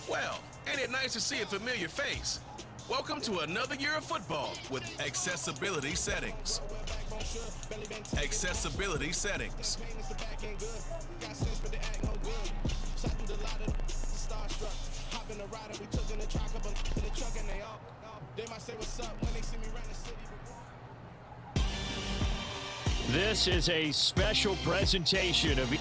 Well, ain't it nice to see a familiar face? Welcome to another year of football with accessibility settings. Accessibility settings. This is a special presentation of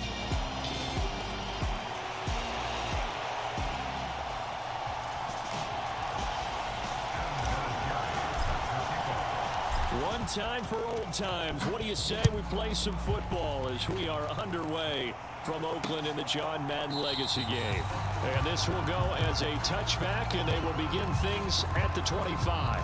one time for old times. What do you say we play some football as we are underway from Oakland in the John Madden Legacy game. And this will go as a touchback, and they will begin things at the 25.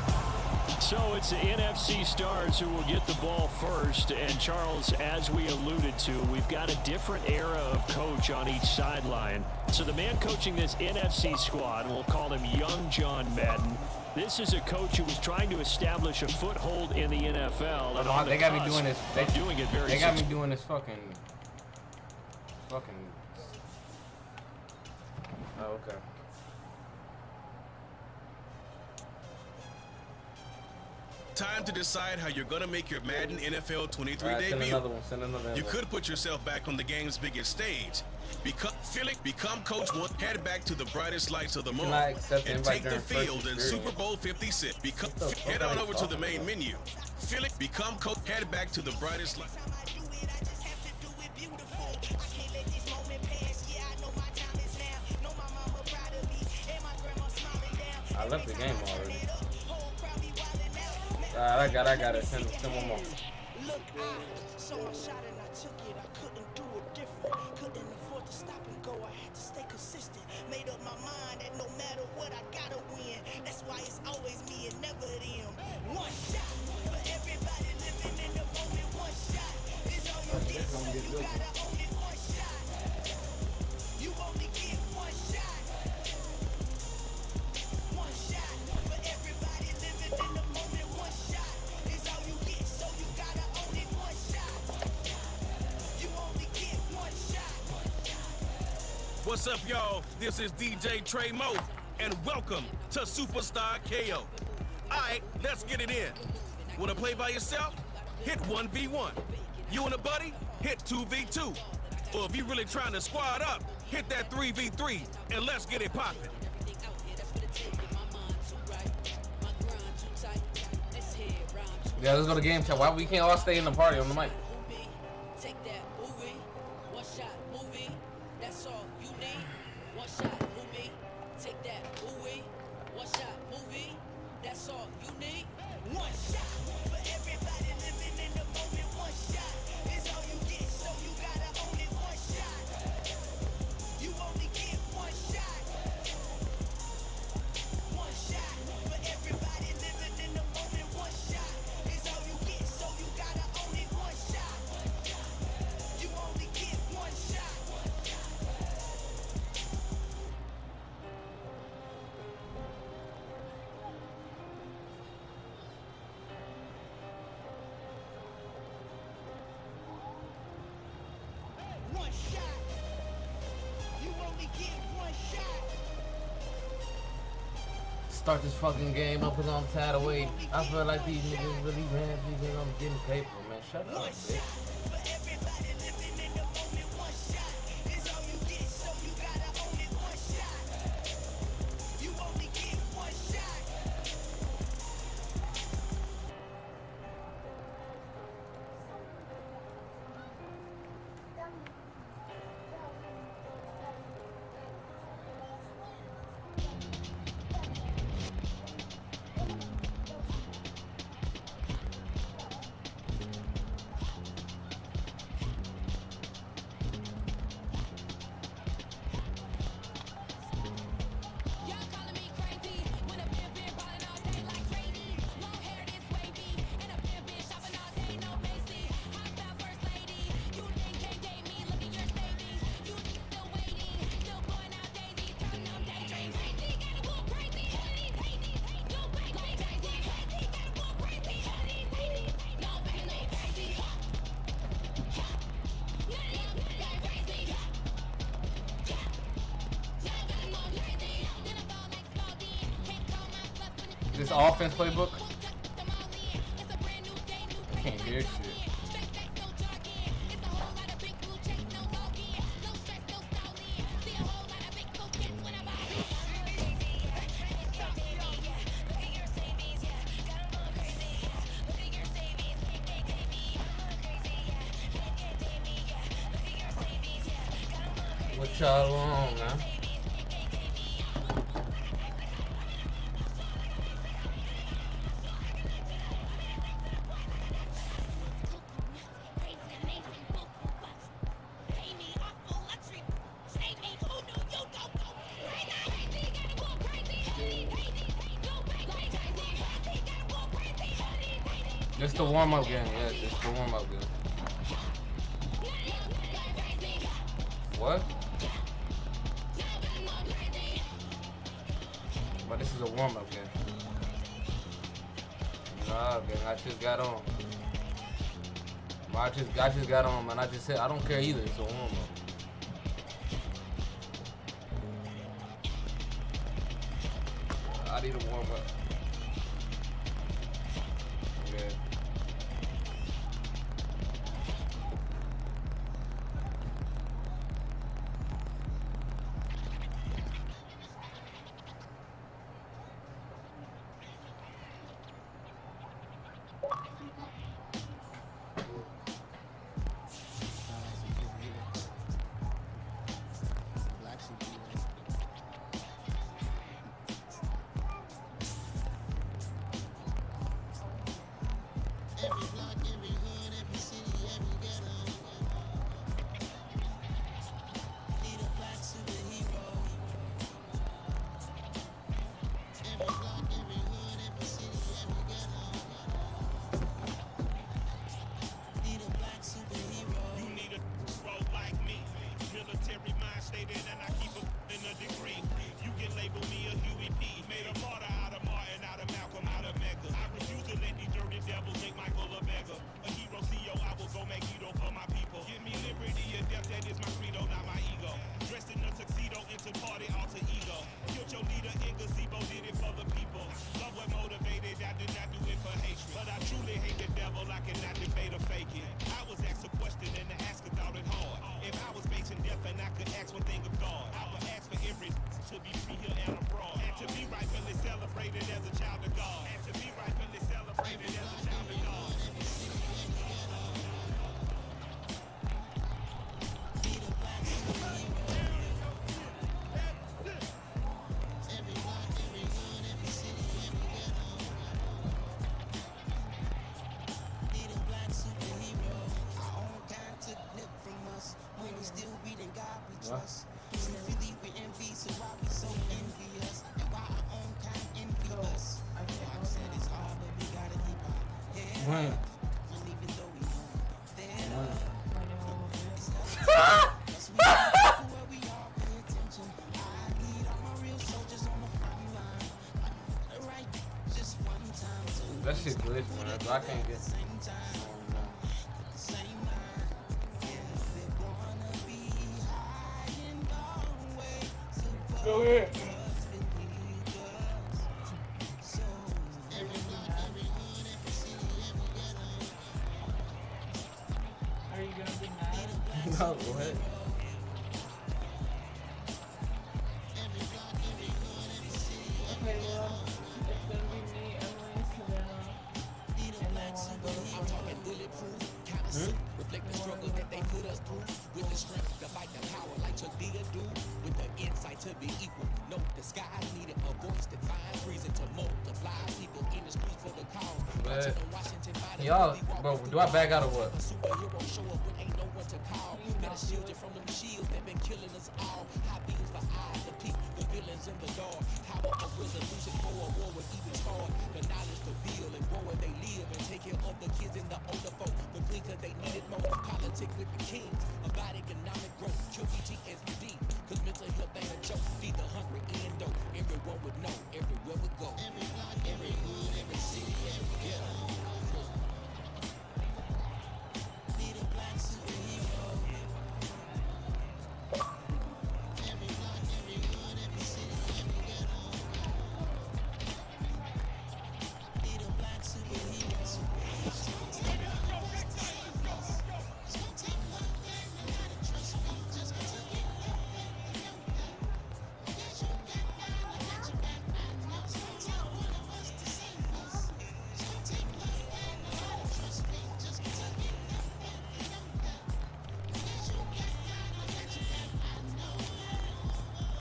So it's the NFC stars who will get the ball first. And Charles, as we alluded to, we've got a different era of coach on each sideline. So the man coaching this NFC squad, we'll call him Young John Madden. This is a coach who was trying to establish a foothold in the NFL. And they got me doing this. They doing it very. They got me doing this fucking. Oh, okay. Time to decide how you're going to make your Madden NFL 23 debut. Send another one. Send another one. You could put yourself back on the game's biggest stage. Become Coach One. Head back to the brightest lights of the moment and take the field in Super Bowl 56. Head on over to the main menu. Become Coach. Head back to the brightest lights. I left the game already. I got it. Send one more. Look, I saw my shot and I took it. I couldn't do it different. Couldn't afford to stop and go. I had to stay consistent. Made up my mind that no matter what, I gotta win. That's why it's always me and never them. One shot for everybody living in the moment. One shot is all you get, so you gotta own it. One shot. You only get one shot. One shot for everybody living in the moment. One shot is all you get, so you gotta own it. One shot. You only get one shot. What's up, y'all? This is DJ Trey Mo, and welcome to Superstar KO. Alright, let's get it in. Wanna play by yourself? Hit 1v1. You and a buddy? Hit 2v2. Or if you really trying to squad up, hit that 3v3, and let's get it poppin'. Yeah, let's go to game chat. Why we can't all stay in the party on the mic? Take that movie, one shot movie, that's all you need. One shot movie, take that movie, one shot movie, that's all you need. One shot for everybody living in the moment. One shot is all you get, so you gotta own it. One shot, you only get one shot. One shot for everybody living in the moment. One shot is all you get, so you gotta own it. One shot, you only get one shot. One shot, you only get one shot. Start this fucking game up and I'm tired of waiting. I feel like these niggas really ran. I'm getting paper, man. Shut up, One bitch. shot for everybody living in the moment. One shot is all you get, so you gotta own it. One shot, you only get one shot. this offense playbook? I can't hear shit. What y'all on, man? It's the warm-up game, yes, it's the warm-up game. What? But this is a warm-up game. Nah, gang, I just got on. I just got on, man. I just said I don't care either. It's a warm-up. I need a warm-up. Yeah. When? That shit glitch, man. I can't get. Go ahead. Are you gonna be mad? No, go ahead. Okay, well, it's gonna be me, Emily, Savannah, and I wanna go to Reflect the struggle that they put us through. With the strength to fight the power like Chuck D do. With the insight to be equal. No, the sky needed a voice that finds reason to multiply people in the streets for the cause. Y'all, bro, do I back out or what? Superhero show up when ain't no one to call. Gotta shield you from them shields that been killing us all. High beams for eyes to peek the villains in the dark. Power of resolution for a war with even start. The knowledge to build and grow where they live and take care of the kids and the older folk. The clean cause they need it most. Politics with the kings. About economic growth. QPTSD. Cause mental health ain't a joke. Feed the hungry and dope. Everyone would know. Everywhere we go. Every block, every hood, every city, every ghetto. Need a black superhero. Every block, every hood, every city, every ghetto.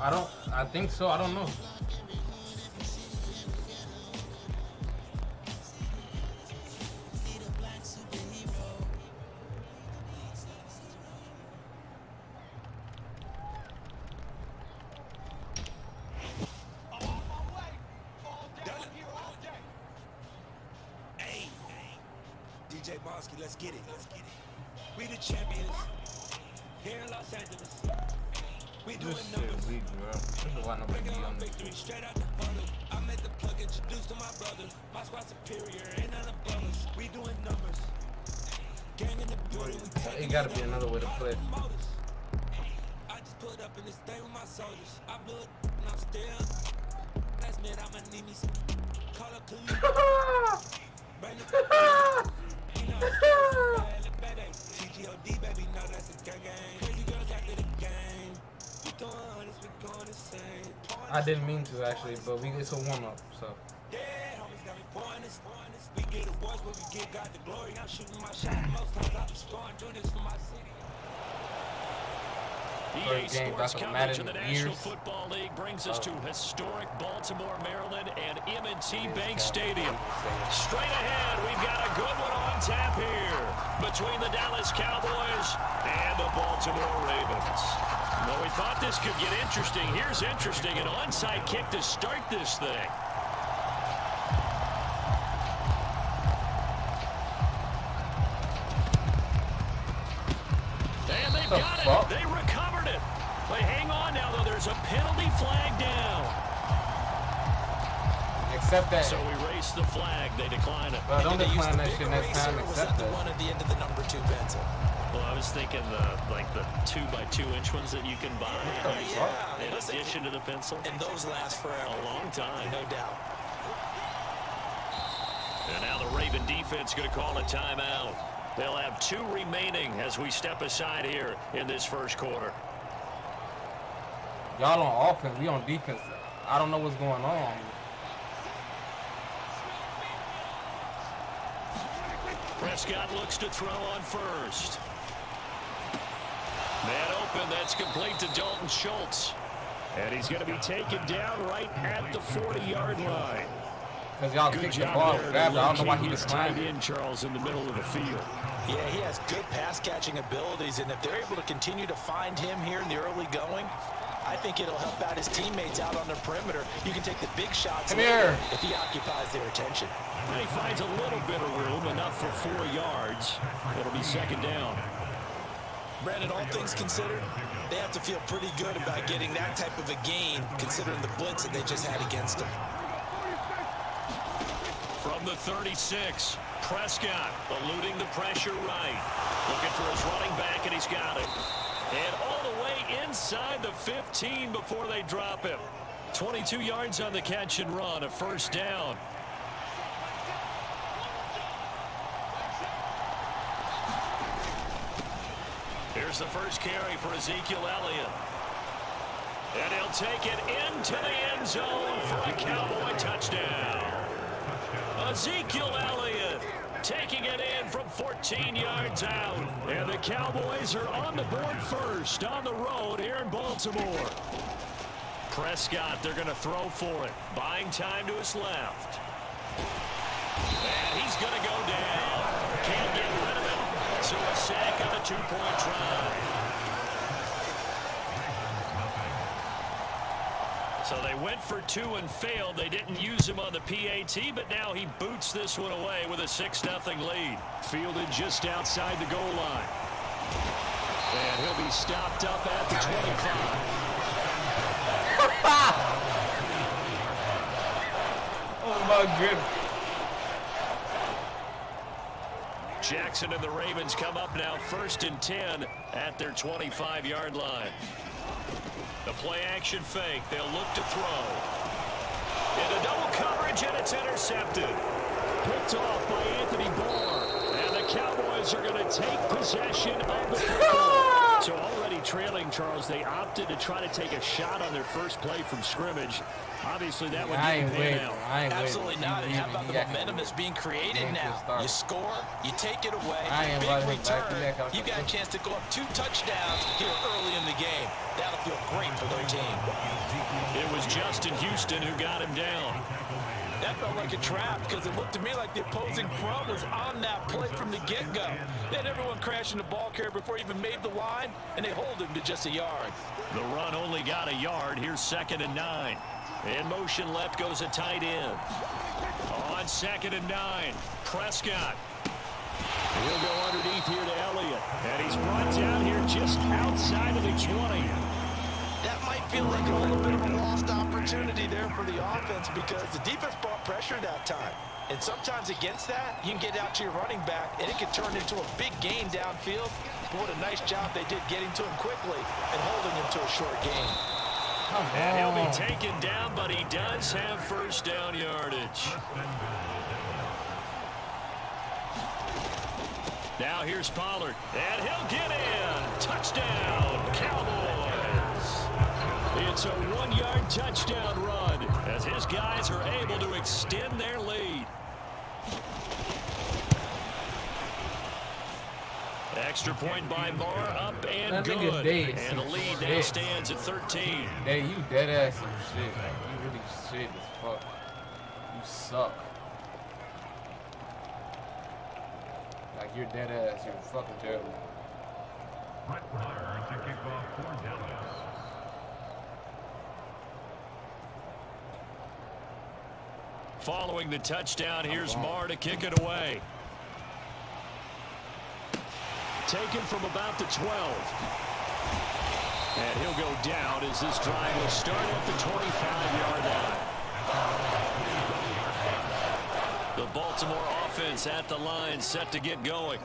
I think so. I don't know. DJ Bonsky, let's get it. We the champions here in Los Angeles. We doing This shit numbers. weak, bro. This is why nobody be on this. Victory straight out the bottle. I met the plug introduced to my brother. My squad superior, ain't none above us. We doing numbers. Gang in the building, we taking It gotta be another way to play. motors. I just put up in this thing with my soldiers. I blew it and I'm still. Last minute I'ma need me some. Call up to you. Bring it to TGOD, baby, no, that's a gang. Crazy girls after the game. We throwing hundreds, we going insane. I didn't mean to actually, but it's a warm up, so. Yeah, homies got me pouring this. We get awards, but we give God the glory. I'm shooting my shot. Most times I be scoring, doing this for my city. EA First game Sports back on coverage of Madden the in National years. Football League brings us to historic Baltimore, Maryland, and M&T Bank Stadium. Straight ahead, we've got a good one on tap here between the Dallas Cowboys and the Baltimore Ravens. Well, we thought this could get interesting. Here's interesting, an onside kick to start this thing. And they've got it. They recovered it. They hang on now, though. There's a penalty flag down. Accept that. So we race the flag. They decline it. Bro, don't Did they use decline the that shit bigger next eraser, time. or was Accept that the that. one at the end of the number 2 pencil? Well, I was thinking the 2x2-inch ones that you can buy Yeah, in listen, addition to the pencil. and those last forever. A long time. No doubt. And now the Raven defense going to call a timeout. They'll have 2 remaining as we step aside here in this first quarter. Y'all on offense, we on defense. I don't know what's going on. Prescott looks to throw on first. Man open, that's complete to Dalton Schultz. And he's going to be taken down right at the 40-yard line. Because y'all Good kicked the job ball, there to grabbed it. I don't know why he locate was his tight trying. end, Charles, in the middle of the field. Yeah, he has good pass-catching abilities, and if they're able to continue to find him here in the early going, I think it'll help out his teammates out on the perimeter. You can take the big shots later if he occupies their attention. And he finds a little bit of room, enough for 4 yards. It'll be second down. Brandon, all things considered, they have to feel pretty good about getting that type of a gain, considering the blitz that they just had against them. From the 36, Prescott eluding the pressure right. Looking for his running back, and he's got it. And all the way inside the 15 before they drop him. 22 yards on the catch and run, a first down. Here's the first carry for Ezekiel Elliott. And he'll take it into the end zone for a Cowboy touchdown. Ezekiel Elliott taking it in from 14 yards out. And the Cowboys are on the board first on the road here in Baltimore. Prescott, they're going to throw for it. Buying time to his left. And he's going to go down. Can't get rid of it. So a sack on a 2-point try. So they went for 2 and failed. They didn't use him on the PAT, but now he boots this one away with a 6-0 lead. Fielded just outside the goal line. And he'll be stopped up at the 25. Oh my goodness. Jackson and the Ravens come up now 1st and 10 at their 25-yard line. The play-action fake. They'll look to throw. Into double coverage, and it's intercepted. Picked off by Anthony Barr. And the Cowboys are going to take possession of the football. So already trailing, Charles, they opted to try to take a shot on their first play from scrimmage. Obviously, that one didn't pan out. Absolutely not. And how about the momentum that's being created now? You score, you take it away, big return. You got a chance to go up 2 touchdowns here early in the game. That'll feel great for their team. It was Justin Houston who got him down. That felt like a trap because it looked to me like the opposing front was on that play from the get-go. They had everyone crashing the ball carrier before he even made the line, and they hold him to just a yard. The run only got a yard. Here's 2nd and 9. In motion left goes a tight end. On 2nd and 9, Prescott. He'll go underneath here to Elliott. And he's brought down here just outside of the 20. That might feel like a little bit of a lost opportunity there for the offense because the defense brought pressure that time. And sometimes against that, you can get out to your running back, and it can turn into a big gain downfield. But what a nice job they did getting to him quickly and holding him to a short gain. And he'll be taken down, but he does have first down yardage. Now here's Pollard, and he'll get in. Touchdown, Cowboys. It's a 1-yard touchdown run as his guys are able to extend their lead. Extra point by Moore, up and good. And the lead now stands at 13. Hey, you dead ass some shit. Like, you really shit as fuck. You suck. Like, you're dead ass. You're fucking terrible. To kick off for Dallas. Following the touchdown, here's Marr to kick it away. Taken from about the 12. And he'll go down as this drive will start at the 25-yard line. The Baltimore offense at the line, set to get going.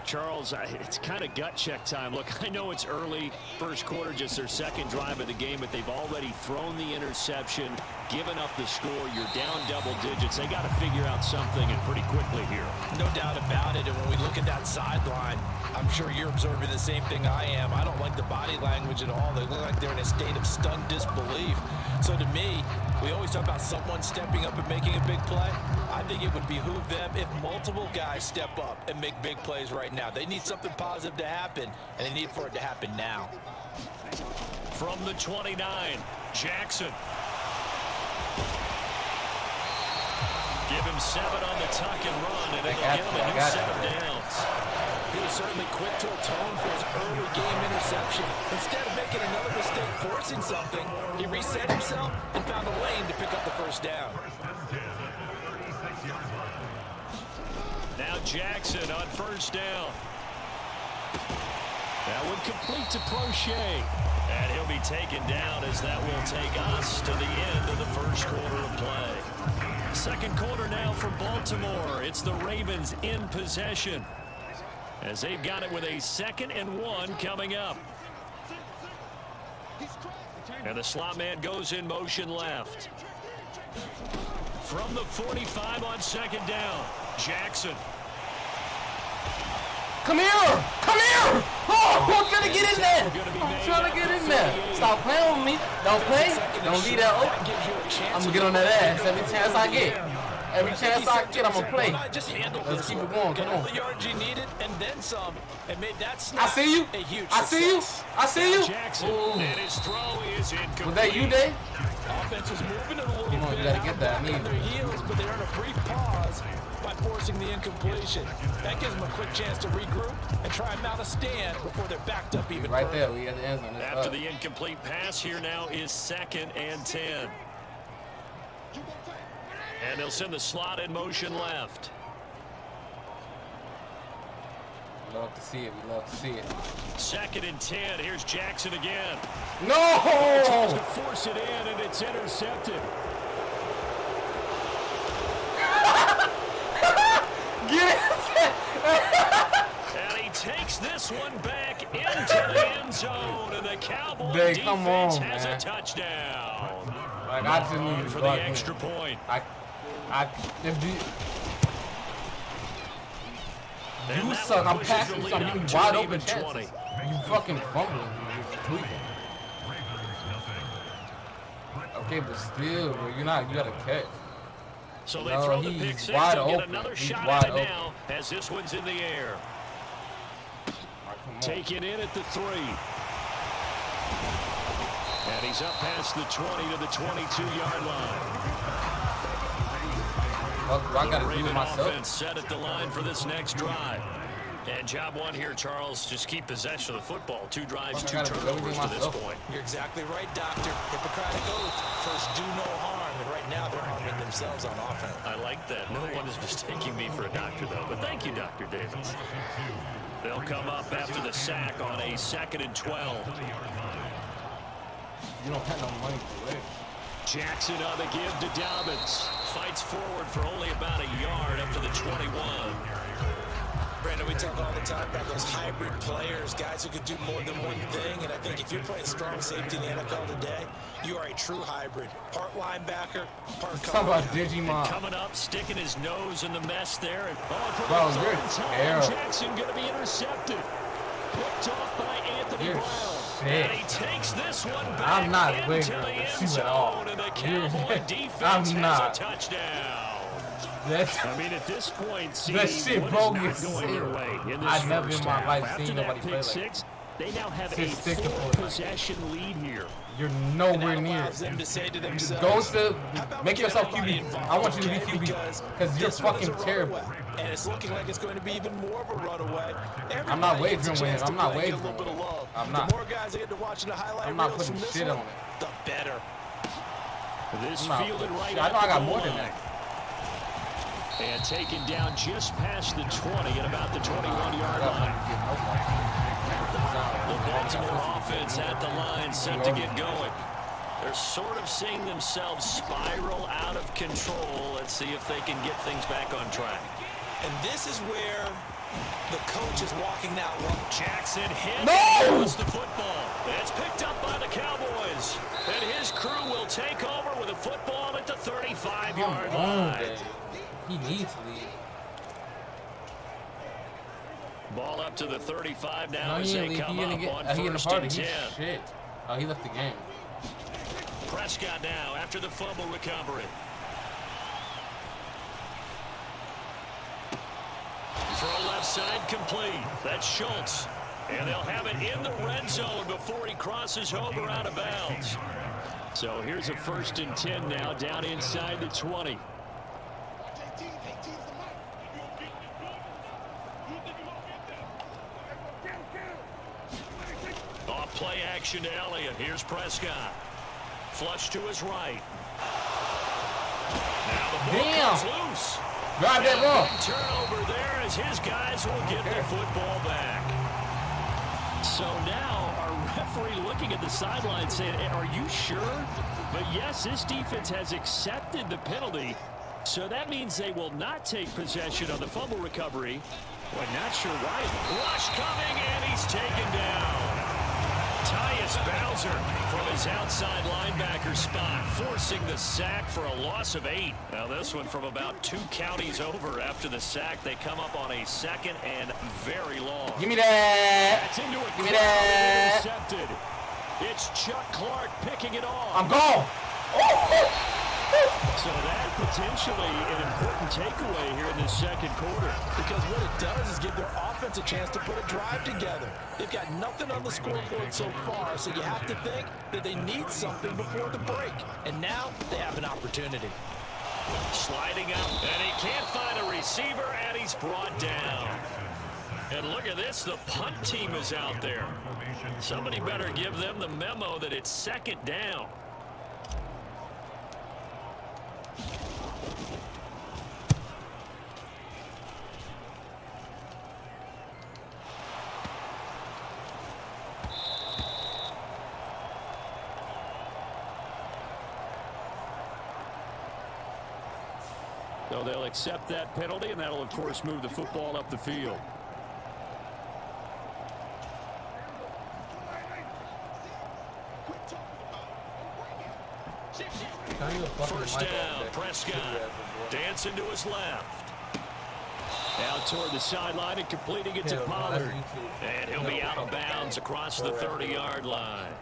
Charles, it's kind of gut check time. Look, I know it's early, first quarter, just their second drive of the game, but they've already thrown the interception, given up the score. You're down double digits. They got to figure out something, and pretty quickly here. No doubt about it. And when we look at that sideline, I'm sure you're observing the same thing I am. I don't like the body language at all. They look like they're in a state of stunned disbelief. So to me, we always talk about someone stepping up and making a big play. I think it would behoove them if multiple guys step up and make big plays right now. They need something positive to happen, and they need for it to happen now. From the 29, Jackson. Give him 7 on the tuck and run, and it'll give him a new set of downs. He was certainly quick to atone for his early game interception. Instead of making another mistake forcing something, he reset himself and found a lane to pick up the first down. Now Jackson on first down. That one complete to Prochet. And he'll be taken down as that will take us to the end of the first quarter of play. Second quarter now for Baltimore. It's the Ravens in possession, as they've got it with a 2nd and 1 coming up. And the slot man goes in motion left. From the 45 on 2nd down, Jackson. Come here! Come here! Oh, I'm trying to get in there! I'm trying to get in there. Stop playing with me. Don't play. Don't leave that open. I'm going to get on that ass every chance I get. Every chance I get, I'm going to play. Let's keep it going. Come on. The yards you needed and then some, and made that snap I see you. a huge I see you. I see you. Jackson, and his throw is incomplete. Was that you, Dave? Offense was moving it a little bit. You got to get that. I on mean, their heels, but they're in a brief pause by forcing the incompletion. That gives them a quick chance to regroup and try and mount a stand before they're backed up even right further. there. We got the end zone. After the incomplete pass, here now is 2nd and 10. And they'll send the slot in motion left. Love to see it. We love to see it. 2nd and 10. Here's Jackson again. No! Tries to force it in, and it's intercepted. Get it! And he takes this one back into the end zone, and the Cowboy Dave, come defense on, has man. a touchdown. Like, I just need to For go the out extra here. point. You suck. I'm passing something. You wide open chances. You fucking fumbling. You're tweaking. Okay, but still, bro, you gotta catch. So they throw the pick six and get another shot at it now as this one's in the air. Take it in at the 3. And he's up past the 20 to the 22-yard line. I gotta do it myself. Offense set at the line for this next drive. And job one here, Charles, just keep possession of the football. 2 drives, 2 turnovers to this point. You're exactly right, Doctor. Hippocratic oath. First, do no harm. And right now, they're harming themselves on offense. I like that. No one is mistaking me for a doctor, though. But thank you, Dr. Davis. They'll come up after the sack on a 2nd and 12. You don't have no money to win. Jackson on the give to Dobbins. Fights forward for only about a yard up to the 21. Brandon, we talk all the time about those hybrid players, guys who could do more than one thing. And I think if you're playing strong safety in the NFL today, you are a true hybrid. Part linebacker, part cover. Talk about Digimon. Coming up, sticking his nose in the mess there. And Bro, you're terrible. Jackson going to be intercepted. Picked off by Anthony Brown. Shit. And he takes this one back I'm not into waiting the to end see at all. zone. And the Cowboy defense I'm has not. a touchdown. That's, I mean, at this point, that shit bogus. going your way in this I've never in my half. life After seen that nobody pick play like six, they now have a Six, six to full four. possession lead here. You're nowhere near. Allows them to say to Go themselves, to "How about make we yourself get everybody QB. involved, I want you to be okay? QB because you're this one is fucking a terrible. runaway, and it's looking like it's going to be even more of a runaway. I'm not Everybody gets a wagering with chance him. to I'm not play, get a wagering little bit of with him. love. I'm not. The more guys that get to watching the highlight I'm not reels putting from this shit one, on it. the better. This I'm not fielded putting right shit. I know I at got the more goal than line. that. And taken down just past the 20 at about the 21-yard line. The Baltimore offense at the line set to get going. They're sort of seeing themselves spiral out of control. Let's see if they can get things back on track. And this is where the coach is walking that one. Jackson hit. No! The football. It's picked up by the Cowboys. And his crew will take over with a football at the 35-yard line. He needs to leave. Ball up to the 35 now No, as he they didn't come leave. up on He in the first party. and He's 10. shit. Oh, he left the game. Prescott now after the fumble recovery. Throw left side complete. That's Schultz. And they'll have it in the red zone before he crosses over out of bounds. So here's a 1st and 10 now down inside the 20. Off play action to Elliott. Here's Prescott. Flush to his right. Now the ball comes loose. Drive that ball. Turnover there as his guys will get the football back. So now our referee looking at the sideline saying, are you sure? But yes, this defense has accepted the penalty. So that means they will not take possession on the fumble recovery. Well, not sure why. Rush coming, and he's taken down. Tyus Bowser from his outside linebacker spot, forcing the sack for a loss of 8. Now this one from about 2 counties over after the sack. They come up on a 2nd and very long. Give me that. That's into a Give me that. intercepted. It's Chuck Clark picking it off. I'm gone. So that potentially an important takeaway here in the 2nd quarter. Because what it does is give their offense a chance to put a drive together. They've got nothing on the scoreboard so far, so you have to think that they need something before the break. And now they have an opportunity. Sliding up, and he can't find a receiver, and he's brought down. And look at this, the punt team is out there. Somebody better give them the memo that it's 2nd down. So they'll accept that penalty, and that'll, of course, move the football up the field. First down, Prescott. Dancing to his left. Out toward the sideline and completing it to Pollard. And he'll be out of bounds across the 30-yard line.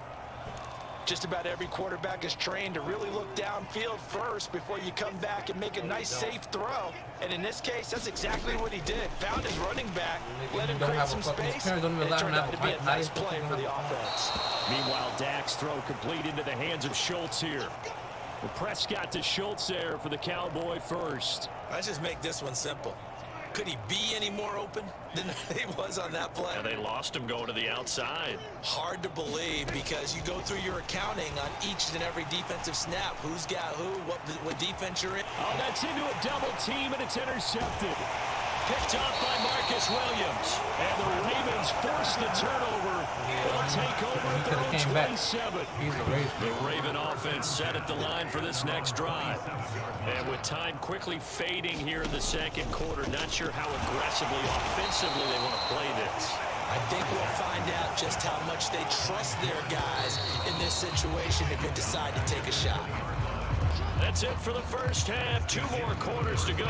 Just about every quarterback is trained to really look downfield first before you come back and make a nice, safe throw. And in this case, that's exactly what he did. Found his running back, let him create some space, and it turned out to be a nice play for the offense. Meanwhile, Dak's throw complete into the hands of Schultz here. Well, Prescott to Schultz there for the Cowboy first. Let's just make this one simple. Could he be any more open than he was on that play? And they lost him going to the outside. Hard to believe because you go through your accounting on each and every defensive snap. Who's got who, what defense you're in. Oh, that's into a double team, and it's intercepted. Picked off by Marcus Williams. And the Ravens force the turnover. They'll take over at their own 27. The Raven offense set at the line for this next drive. And with time quickly fading here in the second quarter, not sure how aggressively, offensively they want to play this. I think we'll find out just how much they trust their guys in this situation if they decide to take a shot. That's it for the first half. 2 more quarters to go.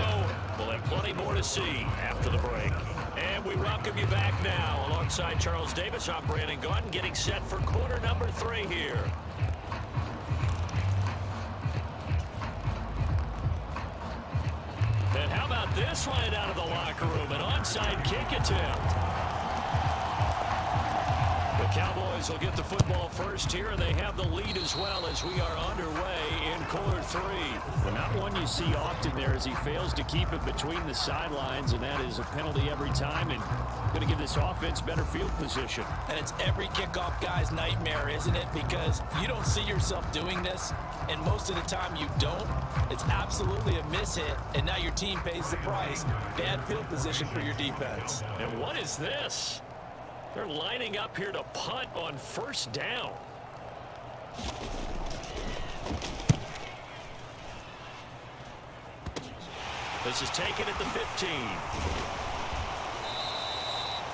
We'll have plenty more to see after the break. And we welcome you back now alongside Charles Davis. I'm Brandon Gordon getting set for quarter number 3 here. And how about this right out of the locker room? An onside kick attempt. The Cowboys will get the football first here, and they have the lead as well as we are underway in quarter 3. Well, not one you see often there as he fails to keep it between the sidelines, and that is a penalty every time, and going to give this offense better field position. And it's every kickoff guy's nightmare, isn't it? Because you don't see yourself doing this, and most of the time you don't. It's absolutely a mishit, and now your team pays the price. Bad field position for your defense. And what is this? They're lining up here to punt on first down. This is taken at the 15.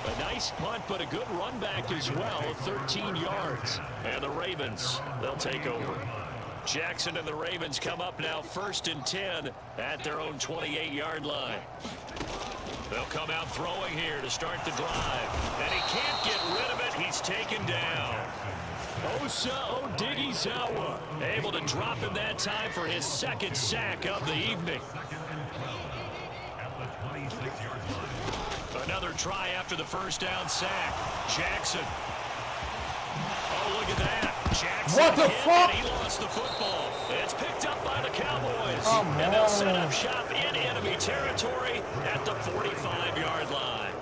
A nice punt, but a good run back as well, 13 yards. And the Ravens, they'll take over. Jackson and the Ravens come up now 1st and 10 at their own 28-yard line. They'll come out throwing here to start the drive. And he can't get rid of it. He's taken down. Osa Odighizuwa able to drop him that time for his 2nd sack of the evening. Another try after the first down sack. Jackson. Oh, look at that. Jackson what the fuck? And he lost the football. It's picked up by the Cowboys. And they'll set up shop in enemy territory at the 45-yard line.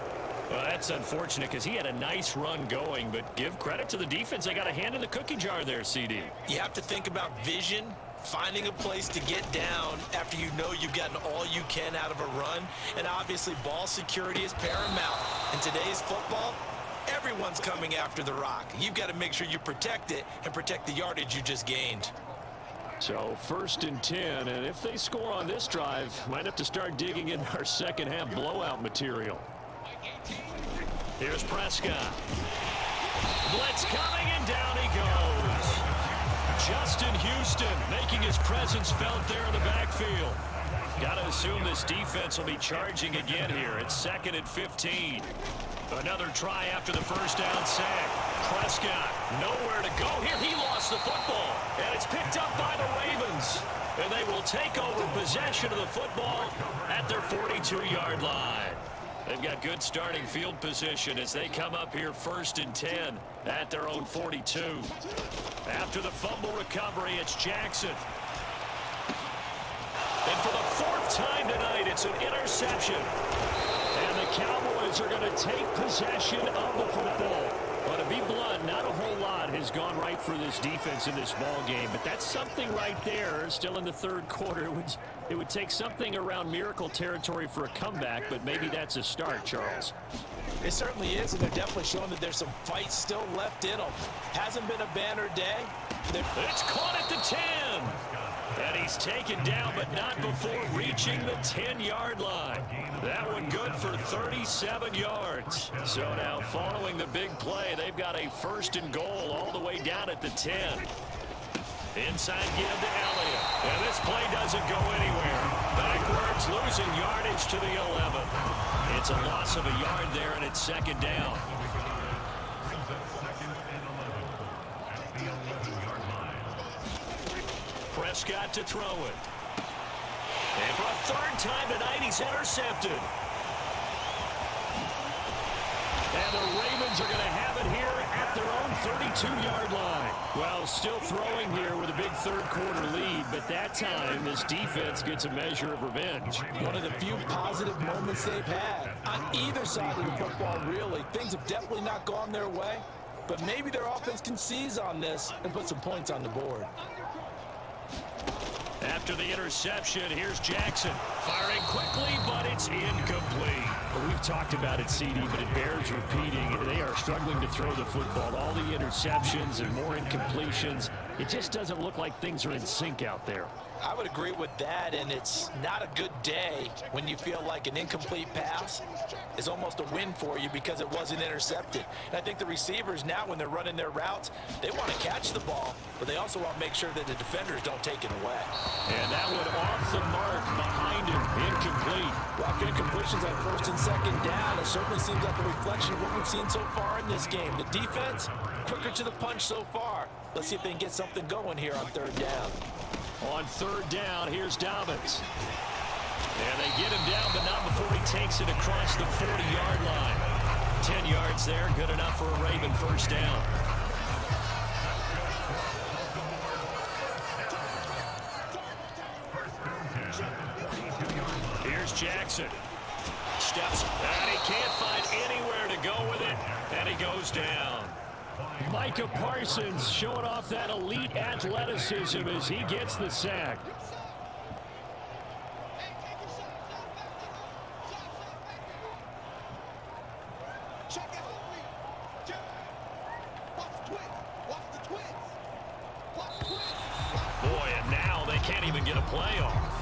Well, that's unfortunate because he had a nice run going, but give credit to the defense. They got a hand in the cookie jar there, CD. You have to think about vision, finding a place to get down after you know you've gotten all you can out of a run. And obviously, ball security is paramount. In today's football, everyone's coming after the rock. You've got to make sure you protect it and protect the yardage you just gained. So 1st and 10, and if they score on this drive, might have to start digging in our second half blowout material. Here's Prescott. Blitz coming, and down he goes. Justin Houston making his presence felt there in the backfield. Got to assume this defense will be charging again here. It's 2nd and 15. Another try after the first down sack. Prescott, nowhere to go here. He lost the football, and it's picked up by the Ravens. And they will take over possession of the football at their 42-yard line. They've got good starting field position as they come up here 1st and 10 at their own 42. After the fumble recovery, it's Jackson. And for the 4th time tonight, it's an interception. And the Cowboys are going to take possession of the football. But to be blunt, not a whole lot has gone right for this defense in this ball game. But that's something right there. Still in the 3rd quarter. It would take something around miracle territory for a comeback, but maybe that's a start, Charles. It certainly is, and they're definitely showing that there's some fight still left in them. Hasn't been a banner day. It's caught at the 10. And he's taken down, but not before reaching the 10-yard line. That one good for 37 yards. So now following the big play, they've got a 1st and goal all the way down at the 10. Inside give to Elliott. And this play doesn't go anywhere. Backwards, losing yardage to the 11. It's a loss of a yard there, and it's second down. Prescott to throw it. And for a third time tonight, he's intercepted. And the Ravens are going to have it here at their own 32-yard line. Well, still throwing here with a big third-quarter lead, but that time this defense gets a measure of revenge. One of the few positive moments they've had on either side of the football, really. Things have definitely not gone their way, but maybe their offense can seize on this and put some points on the board. After the interception, here's Jackson. Firing quickly, but it's incomplete. Well, we've talked about it, CD, but it bears repeating. They are struggling to throw the football. All the interceptions and more incompletions. It just doesn't look like things are in sync out there. I would agree with that, and it's not a good day when you feel like an incomplete pass is almost a win for you because it wasn't intercepted. And I think the receivers now, when they're running their routes, they want to catch the ball, but they also want to make sure that the defenders don't take it away. And that one off the mark behind him, incomplete. Rock incompletions on first and second down. It certainly seems like a reflection of what we've seen so far in this game. The defense, quicker to the punch so far. Let's see if they can get something going here on third down. On third down, here's Dobbins. And they get him down, but not before he takes it across the 40-yard line. 10 yards there, good enough for a Raven first down. Here's Jackson. Steps, and he can't find anywhere to go with it, and he goes down. Micah Parsons showing off that elite athleticism as he gets the sack. Boy, and now they can't even get a play off.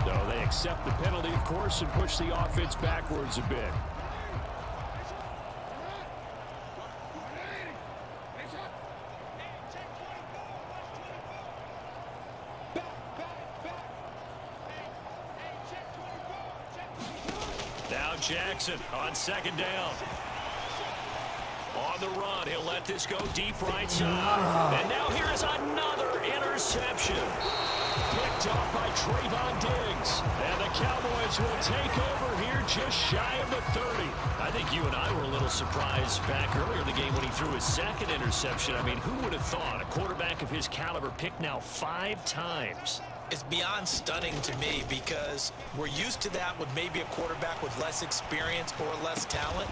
So they accept the penalty, of course, and push the offense backwards a bit. Now Jackson on second down. On the run, he'll let this go deep right side. And now here is another interception. Picked up by Trayvon Diggs. And the Cowboys will take over here just shy of the 30. I think you and I were a little surprised back earlier in the game when he threw his second interception. I mean, who would have thought a quarterback of his caliber picked now 5 times? It's beyond stunning to me because we're used to that with maybe a quarterback with less experience or less talent.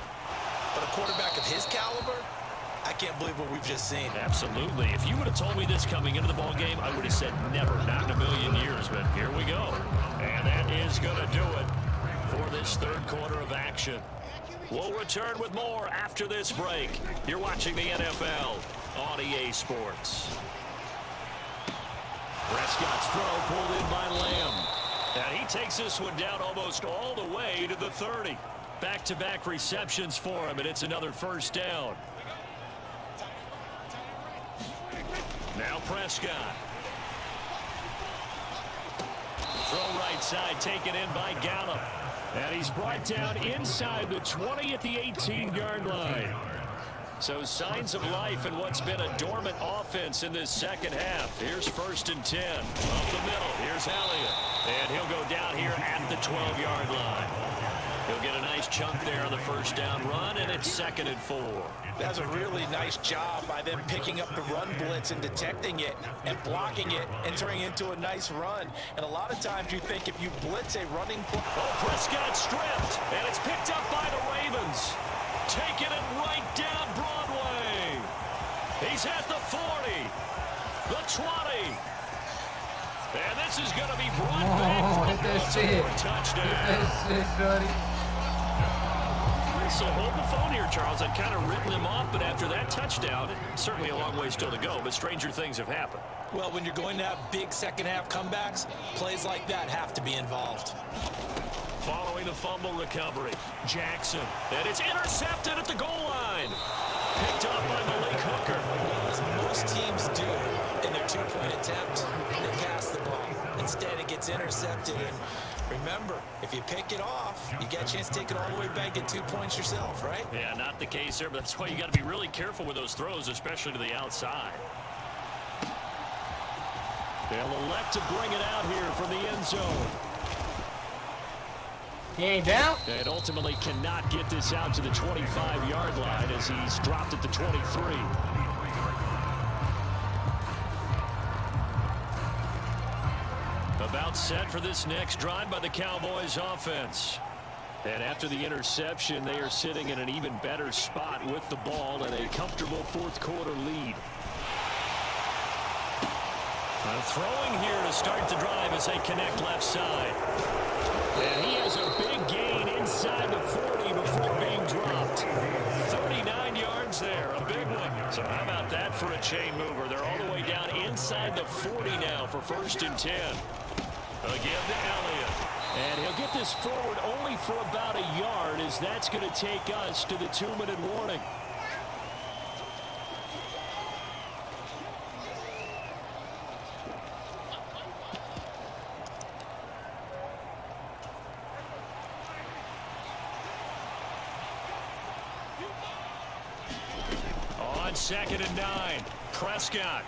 But a quarterback of his caliber, I can't believe what we've just seen. Absolutely. If you would have told me this coming into the ball game, I would have said never, not in a million years. But here we go. And that is going to do it for this third quarter of action. We'll return with more after this break. You're watching the NFL on EA Sports. Prescott's throw pulled in by Lamb. And he takes this one down almost all the way to the 30. Back-to-back receptions for him, and it's another first down. Now Prescott. Throw right side, taken in by Gallup. And he's brought down inside the 20 at the 18-yard line. So signs of life in what's been a dormant offense in this second half. Here's first and 10. Up the middle, here's Elliott. And he'll go down here at the 12-yard line. He'll get a nice chunk there on the first down run, and it's 2nd and 4. That's a really nice job by them picking up the run blitz and detecting it and blocking it and turning it into a nice run. And a lot of times you think if you blitz a running play. Oh, Prescott stripped, and it's picked up by the Ravens. Taking it right down Broadway. He's at the 40, the 20. And this is going to be brought back hit that shit. Touchdown. Hit that shit, buddy. So hold the phone here, Charles. I'd kind of written them off, but after that touchdown, certainly a long way still to go, but stranger things have happened. Well, when you're going to have big second-half comebacks, plays like that have to be involved. Following the fumble recovery, Jackson. And it's intercepted at the goal line. Picked up by Malik Hooker. As most teams do in their two-point attempt, they pass the ball. Instead, it gets intercepted, and Remember, if you pick it off, you get a chance to take it all the way back, get 2 points yourself, right? Yeah, not the case there, but that's why you got to be really careful with those throws, especially to the outside. They'll elect to bring it out here from the end zone. He ain't down? And ultimately cannot get this out to the 25-yard line as he's dropped at the 23. About set for this next drive by the Cowboys offense. And after the interception, they are sitting in an even better spot with the ball and a comfortable fourth quarter lead. Throwing here to start the drive as they connect left side. And he has a big gain inside the 40 before being dropped. 39 yards there, a big one. So how about that for a chain mover? They're all the way down inside the 40 now for 1st and 10. Again to Elliott. And he'll get this forward only for about a yard, as that's going to take us to the 2-minute warning. On 2nd and 9, Prescott.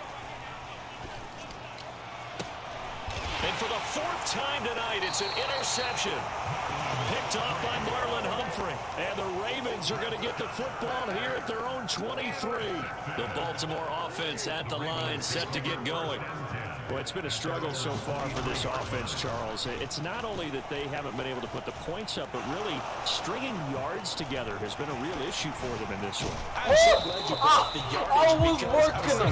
And for the 4th time tonight, it's an interception. Picked off by Marlon Humphrey. And the Ravens are going to get the football here at their own 23. The Baltimore offense at the line, set to get going. Well, it's been a struggle so far for this offense, Charles. It's not only that they haven't been able to put the points up, but really stringing yards together has been a real issue for them in this one. I'm so glad you brought up the yardage because I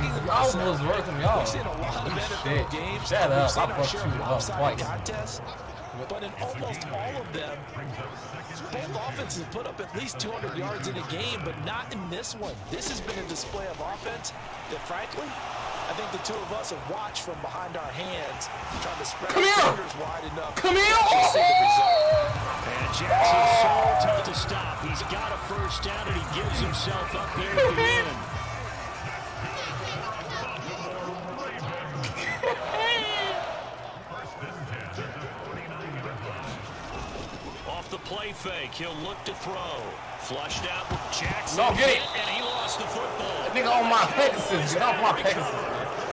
was working y'all. We've seen a lot of NFL games. Shut up. We've seen I our fucked share you of up lopsided twice. contests. But in almost all of them, both offenses put up at least 200 yards in a game, but not in this one. This has been a display of offense that, frankly, I think the two of us have watched from behind our hands, trying to spread our fingers wide enough. Come here! And Jackson's so tough to stop. He's got a 1st down, and he gives himself up there at the end. Off the play fake, he'll look to throw. Flushed out with Jackson. No, get it. And he lost the football. That nigga on my Pegasus. Get off my Pegasus.